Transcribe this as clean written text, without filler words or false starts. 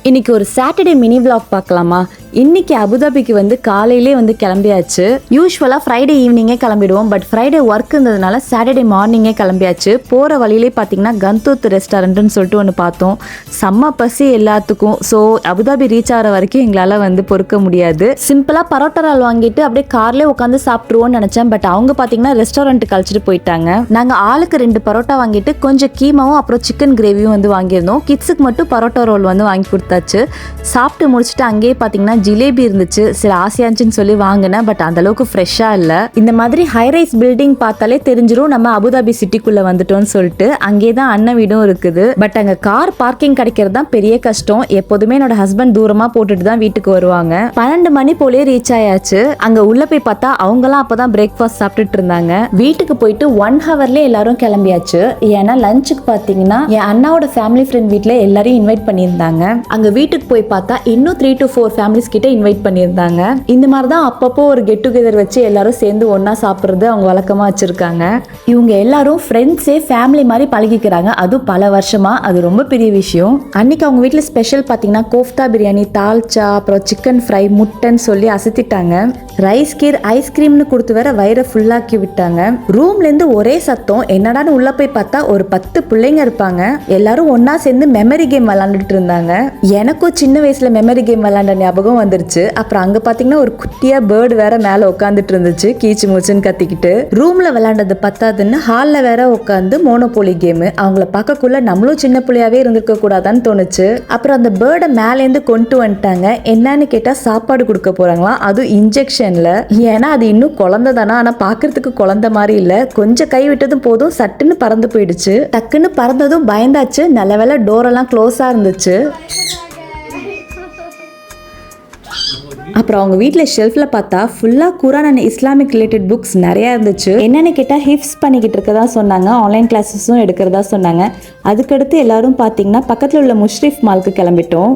இன்னைக்கு ஒரு Saturday mini vlog பார்க்கலாமா? இன்னைக்கு அபுதாபிக்கு வந்து காலையிலே வந்து கிளம்பியாச்சு. யூஸ்வலாக ஃப்ரைடே ஈவினிங்கே கிளம்பிடுவோம், பட் ஃப்ரைடே ஒர்க் இருந்ததுனால சாட்டர்டே மார்னிங்கே கிளம்பியாச்சு. போகிற வழியிலே பார்த்தீங்கன்னா கந்தூத் ரெஸ்டாரண்ட்னு சொல்லிட்டு ஒன்று பார்த்தோம். செம்ம பசி எல்லாத்துக்கும். ஸோ அபுதாபி ரீச் ஆகிற வரைக்கும் எங்களால் வந்து பொறுக்க முடியாது. சிம்பிளாக பரோட்டா ரால் வாங்கிட்டு அப்படியே கார்லேயே உட்காந்து சாப்பிட்ருவோன்னு நினச்சேன். பட் அவங்க பார்த்தீங்கன்னா ரெஸ்டாரண்ட்டுக்கு கழிச்சிட்டு போயிட்டாங்க. நாங்கள் ஆளுக்கு 2 பரோட்டா வாங்கிட்டு கொஞ்சம் கீமாவும் அப்புறம் சிக்கன் கிரேவியும் வந்து வாங்கியிருந்தோம். கிட்ஸுக்கு மட்டும் பரோட்டா ரோல் வந்து வாங்கி கொடுத்தாச்சு. சாப்பிட்டு முடிச்சுட்டு அங்கேயே பார்த்தீங்கன்னா ஜிலேபி இருந்துச்சு. சரி ஆசையாச்சுன்னு சொல்லி வாங்கினேன், பட் அந்த அளவுக்கு ஃப்ரெஷ்ஷாக இல்லை. இந்த மாதிரி ஹைரைஸ் பில்டிங் பார்த்தாலே தெரிஞ்சிடும் நம்ம அபுதாபி சிட்டிக்குள்ளே வந்துட்டோம்னு சொல்லிட்டு. அங்கேயே தான் அண்ணன் வீடும் இருக்குது. பட் அங்கே கார் பார்க்கிங் கிடைக்கிறது தான் பெரிய கஷ்டம். எப்போதுமே என்னோட ஹஸ்பண்ட் தூரமாக போட்டுட்டு தான் வீட்டுக்கு வருவாங்க. 12 மணி போலே ரீச் ஆயாச்சு. அங்கே உள்ள போய் பார்த்தா அவங்களாம் அப்போ தான் பிரேக்ஃபாஸ்ட் சாப்பிட்டுட்டு இருந்தாங்க. வீட்டுக்கு போயிட்டு 1 ஹவர்லேயே எல்லாரும் கிளம்பியாச்சு. ஏன்னா லஞ்சுக்கு பார்த்தீங்கன்னா என் அண்ணாவோட ஃபேமிலி ஃப்ரெண்ட் வீட்டில் எல்லாரையும் இன்வைட் பண்ணியிருந்தாங்க. அங்கே வீட்டுக்கு போய் பார்த்தா இன்னும் 3 to 4 ஃபேமிலிஸ் கிட்ட இன்வைட் பண்ணியிருந்தாங்க. இந்த மாதிரி தான் அப்பப்போ ஒரு கெட் டுகெதர் வச்சு எல்லாரும் சேர்ந்து ஒன்னா சாப்பிட்றது அவங்க வழக்கமாக வச்சிருக்காங்க. இவங்க எல்லாரும் ஃப்ரெண்ட்ஸே ஃபேமிலி மாதிரி பழகிக்கிறாங்க. அதுவும் பல வருஷமா. அது ரொம்ப பெரிய விஷயம். அன்னைக்கு அவங்க வீட்டில் ஸ்பெஷல் பார்த்தீங்கன்னா கோஃப்தா பிரியாணி, தால்ச்சா, அப்புறம் சிக்கன் ஃப்ரை, முட்டைன்னு சொல்லி அசத்திட்டாங்க. ரைஸ் கீர், ஐஸ்கிரீம்னு கொடுத்து வேற வயிறை ஃபுல்லாக்கி விட்டாங்க. ரூம்லேருந்து ஒரே சத்தம். என்னடான்னு உள்ள போய் பார்த்தா ஒரு 10 பிள்ளைங்க இருப்பாங்க. எல்லாரும் ஒன்னா சேர்ந்து மெமரி கேம் விளாண்டுட்டு இருந்தாங்க. எனக்கும் சின்ன வயசுல மெமரி கேம் விளாண்ட ஞாபகம் வந்துருச்சு. அப்புறம் அங்க பாத்தீங்கன்னா ஒரு குட்டியா பேர்டு வேற மேல உட்காந்துட்டு இருந்துச்சு, கீச்சு மூச்சுன்னு கத்திக்கிட்டு. ரூம்ல விளாண்டது பத்தாதுன்னு ஹால்ல வேற உட்காந்து மோனோபோலி கேம். அவங்கள பார்க்கக்குள்ள நம்மளும் சின்ன பிள்ளையாவே இருந்திருக்க கூடாதான்னு தோணுச்சு. அப்புறம் அந்த பேர்டை மேலேருந்து கொண்டு வந்துட்டாங்க. என்னன்னு கேட்டா சாப்பாடு கொடுக்க போறாங்களாம், அதுவும் இன்ஜெக்ஷன்ல. ஏன்னா அது இன்னும் குழந்தை தானா, ஆனா பாக்குறதுக்கு குழந்தை மாதிரி இல்ல. கொஞ்சம் கை விட்டதும் போதும் சட்டுன்னு பறந்து போயிடுச்சு. டக்குன்னு பறந்ததும் பயந்தாச்சு. நல்ல வேளை டோரெல்லாம் க்ளோஸா இருந்துச்சு. அப்புறம் அவங்க வீட்டில் ஷெல்ஃபில் பார்த்தா ஃபுல்லாக குரான் அண்ட் இஸ்லாமிக் ரிலேட்டட் புக்ஸ் நிறையா இருந்துச்சு. என்னென்னு கேட்டால் ஹிஃப்ஸ் பண்ணிக்கிட்டு இருக்கதா சொன்னாங்க. ஆன்லைன் கிளாஸஸும் எடுக்கிறதா சொன்னாங்க. அதுக்கடுத்து எல்லாரும் பார்த்தீங்கன்னா பக்கத்தில் உள்ள முஷ்ரிஃப் மாலுக்கு கிளம்பிட்டோம்.